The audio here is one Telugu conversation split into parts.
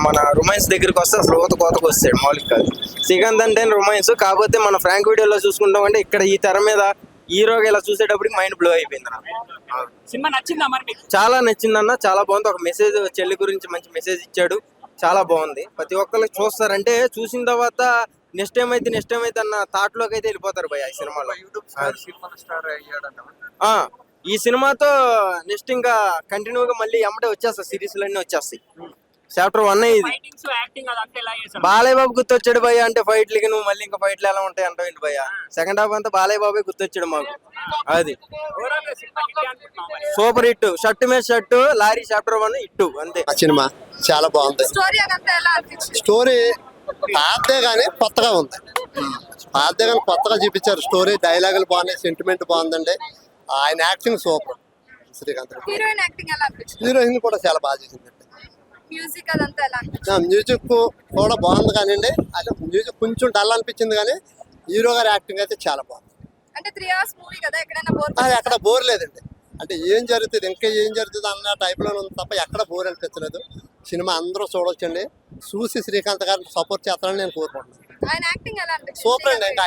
మన రొమాన్స్ దగ్గరికి వస్తే అసలు కోతకు వస్తాడు మౌలిక్ కాదు. శ్రీకాంత్ అంటే రొమాన్స్, కాకపోతే మన ఫ్రాంక్ వీడియోలో చూసుకుంటాం అంటే ఇక్కడ ఈ తెర మీద హీరోగా ఇలా చూసేటప్పటికి మైండ్ బ్లో అయిపోయింది నాకు. సినిమా నచ్చిందా మరి మీకు? చాలా నచ్చిందన్న, చాలా బాగుంది. ఒక మెసేజ్ చెల్లి గురించి మంచి మెసేజ్ ఇచ్చాడు, చాలా బాగుంది. ప్రతి ఒక్కరికి చూస్తారంటే చూసిన తర్వాత నెక్స్ట్ టైం అయితే అన్న థాట్ లోకి అయితే వెళ్ళిపోతారు భయ ఈ సినిమాలో. ఈ సినిమాతో నెక్స్ట్ ఇంకా కంటిన్యూగా మళ్ళీ ఎమ్మటే వచ్చేస్తాయి, సిరీస్లు అన్నీ వచ్చేస్తాయి. చాప్టర్ 1 ఇది. ఫైటింగ్స్ యాక్టింగ్ అదంతా ఎలా చేశారు? బాలయ్య బాబు గుర్తొచ్చాడు భయ్య అంటే ఫైట్లకి, నువ్వు మళ్ళీ ఇంకా ఫైట్లు ఎలా ఉంటాయి అంటావు ఏంటి భయ్య. సెకండ్ హాఫ్ అంతా బాలయ్య బాబే గుర్తొచ్చాడు మాకు. అది ఓవరాల్ గా సినిమా హిట్ అనుకుంటున్నాం మరి. సూపర్ హిట్, షర్ట్ మీద షర్ట్, లారీ చాప్టర్ 1 హిట్ అంతే. ఆ సినిమా చాలా బాగుంది. స్టోరీ పాతదే కానీ కొత్తగా ఉంది. పాతదే కానీ కొత్తగా చూపించారు. స్టోరీ డైలాగులు బాగున్నాయి, సెంటిమెంట్ బాగుందండి. ఆయన యాక్టింగ్ సూపర్. శ్రీకాంత్ హీరోయిన్ కూడా చాలా బాగా చేసిందండి. మ్యూజిక్ కూడా బాగుంది కానివ్వండి, అంటే మ్యూజిక్ కొంచెం డల్ అనిపించింది కానీ హీరో గారి యాక్టింగ్ అయితే చాలా బాగుంది. ఎక్కడ బోర్ లేదండి. అంటే ఏం జరుగుతుంది ఇంకా ఏం జరుగుతుంది అన్న టైప్లో ఉంది తప్ప ఎక్కడ బోర్ అనిపించలేదు. సినిమా అందరూ చూడొచ్చండి. చూసి శ్రీకాంత్ గారిని సపోర్ట్ చేస్తారని నేను కోరుకుంటున్నాను. సూపర్ అండి. ఇంకా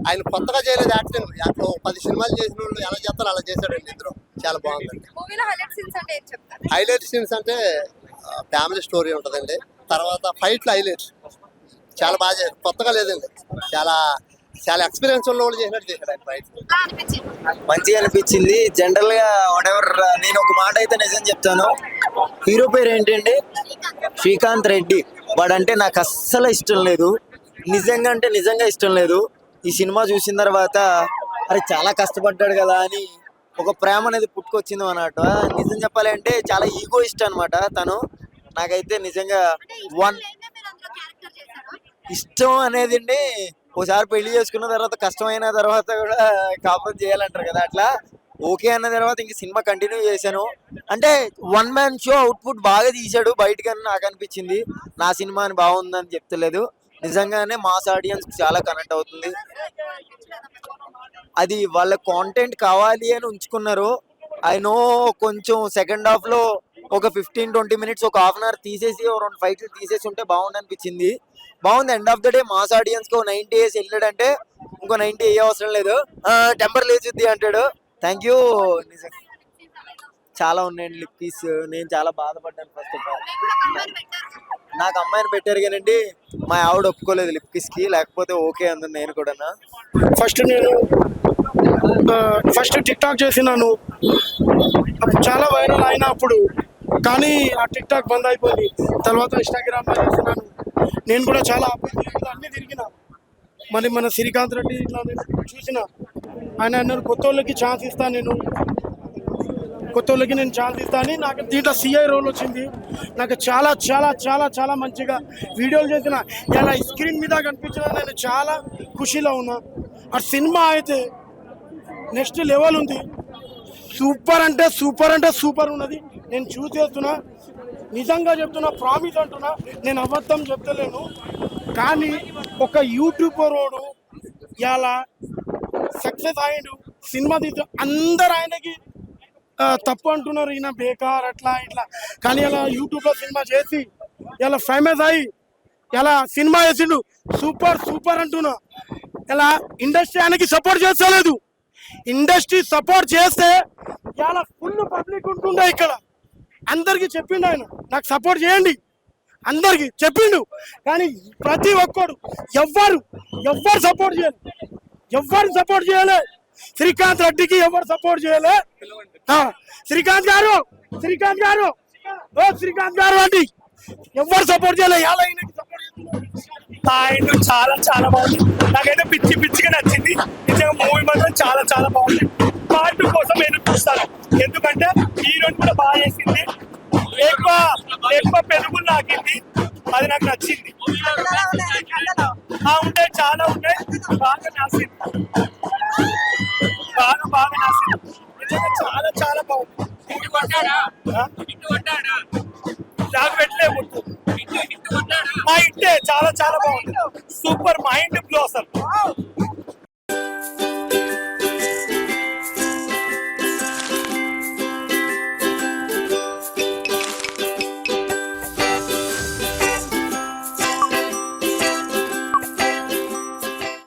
ఆయన కొత్తగా చేయలేదు యాక్టింగ్. అక్కడ 10 సినిమాలు చేసిన వాళ్ళు ఎలా చేస్తారో అలా చేశాడండి ఇద్దరు. చాలా బాగుందండి. హైలైట్ సీన్స్ అంటే ఫ్యామిలీ స్టోరీ ఉంటుందండి. తర్వాత ఫైట్లు హైలైట్స్ చాలా బాగా చేశారు. కొత్తగా లేదండి, చాలా చాలా ఎక్స్పీరియన్స్ ఉన్న వాళ్ళు చేసినట్టు చేశాడు ఆయన ఫైట్. మంచిగా అనిపించింది. జనరల్ గా వాటెవర్, నేను ఒక మాట అయితే నిజం చెప్తాను. హీరో పేరు ఏంటండి? శ్రీకాంత్ రెడ్డి. వాడంటే నాకు అస్సలు ఇష్టం లేదు, నిజంగా అంటే నిజంగా ఇష్టం లేదు. ఈ సినిమా చూసిన తర్వాత అరే చాలా కష్టపడ్డాడు కదా అని ఒక ప్రేమ అనేది పుట్టుకొచ్చింది అన్నమాట. నిజం చెప్పాలి అంటే చాలా ఈగో ఇష్టం అనమాట తను. నాకైతే నిజంగా ఇష్టం అనేది అండి, ఒకసారి పెళ్లి చేసుకున్న తర్వాత కష్టమైన తర్వాత కూడా కాపురం చేయాలంటారు కదా, అట్లా ఓకే అన్న తర్వాత ఇంక సినిమా కంటిన్యూ చేశాను. అంటే 1 మ్యాన్ షో అవుట్పుట్ బాగా తీశాడు బయటకని నాకు అనిపించింది. నా సినిమా అని బాగుందని చెప్తలేదు, నిజంగానే మాస్ ఆడియన్స్ చాలా కనెక్ట్ అవుతుంది. అది వాళ్ళ కాంటెంట్ కావాలి అని ఉంచుకున్నారు. ఐ నో కొంచెం సెకండ్ హాఫ్ లో ఒక 15-20 మినిట్స్, ఒక హాఫ్ అన్ అవర్ తీసేసి 2 ఫైట్లు తీసేసి ఉంటే బాగుంది అనిపించింది. బాగుంది. End of the day mass audience కి 90 ఇయర్స్ వెళ్ళాడంటే ఇంకో 90 ఏ అవసరం లేదు. టెంపర్ లేచుద్ది అంటాడు. Thank you. చాలా ఉన్నాయండి లిప్ పీస్. నేను చాలా బాధపడ్డాను. ఫస్ట్ ఆఫ్ ఆల్ నాకు అమ్మాయిని పెట్టారు కానండి, మా ఆవిడ ఒప్పుకోలేదు లిప్ కిస్ కి, లేకపోతే ఓకే అంది నేను కూడా. ఫస్ట్ టిక్ టాక్ చేసినాను, చాలా వైరల్ అయినా అప్పుడు, కానీ ఆ టిక్ టాక్ బంద్ అయిపోయింది. తర్వాత ఇన్స్టాగ్రామ్ లో చేసినాను. నేను కూడా చాలా అన్ని తిరిగిన. మరి మన శ్రీకాంత్ రెడ్డి చూసిన ఆయన అన్నారు కొత్త వాళ్ళకి ఛాన్స్ ఇస్తాను, నేను ఛాన్స్ ఇస్తాను. నాకు దీంట్లో సిఐ రోల్ వచ్చింది. నాకు చాలా చాలా చాలా చాలా మంచిగా వీడియోలు చేసిన, ఇలా స్క్రీన్ మీద కనిపించిన నేను చాలా ఖుషీలో ఉన్నా. ఆ సినిమా అయితే నెక్స్ట్ లెవెల్ ఉంది. సూపర్ అంటే సూపర్ అంటే సూపర్ ఉన్నది. నేను చూసేస్తున్నా, నిజంగా చెప్తున్నా, ప్రామిస్ అంటున్నా, నేను అబద్ధం చెప్తలేను. కానీ ఒక యూట్యూబర్ వాడు ఇలా సక్సెస్ అయ్యాడు, సినిమా తీసు, అందరు ఆయనకి తప్పు అంటున్నారు, ఈయన బేకార్ అట్లా ఇట్లా. కానీ ఇలా యూట్యూబ్లో సినిమా చేసి ఇలా ఫేమస్ అయ్యి ఇలా సినిమా చేసిండు. సూపర్ సూపర్ అంటున్నా. ఇలా ఇండస్ట్రీ ఆయనకి సపోర్ట్ చేస్తలేదు. ఇండస్ట్రీ సపోర్ట్ చేస్తే ఇలా ఫుల్ పబ్లిక్ ఉంటుండే. ఇక్కడ అందరికి చెప్పిండు ఆయన, నాకు సపోర్ట్ చేయండి అందరికి చెప్పిండు. కానీ ప్రతి ఒక్కడు ఎవ్వరు సపోర్ట్ చేయలేదు, ఎవ్వరు సపోర్ట్ చేయలే. శ్రీకాంత్ రెడ్డికి ఎవరు సపోర్ట్ చేయలే. శ్రీకాంత్ గారు ఓ శ్రీకాంత్ గారు అంటే ఎవరు సపోర్ట్ చేయలే. ఆయన చాలా చాలా బాగుంది. నాకైతే పిచ్చిగా నచ్చింది. నిజంగా మూవీ మాత్రం చాలా చాలా బాగుంది. పార్ట్ కోసం నేను చూస్తాను, ఎందుకంటే హీరోయిన్ కూడా బాగా చేసింది. ఎక్కువ పెరుగులు నాకింది, అది నాకు నచ్చింది. ఉంటాయి, చాలా ఉంటాయి. బాగా నాసింది, బాగా నాసింది. నిజంగా చాలా చాలా బాగుంది. నాకు పెట్టలే ముట్టు, మా ఇంటే చాలా చాలా బాగుంది. సూపర్ మైండ్ బ్లో అసలు.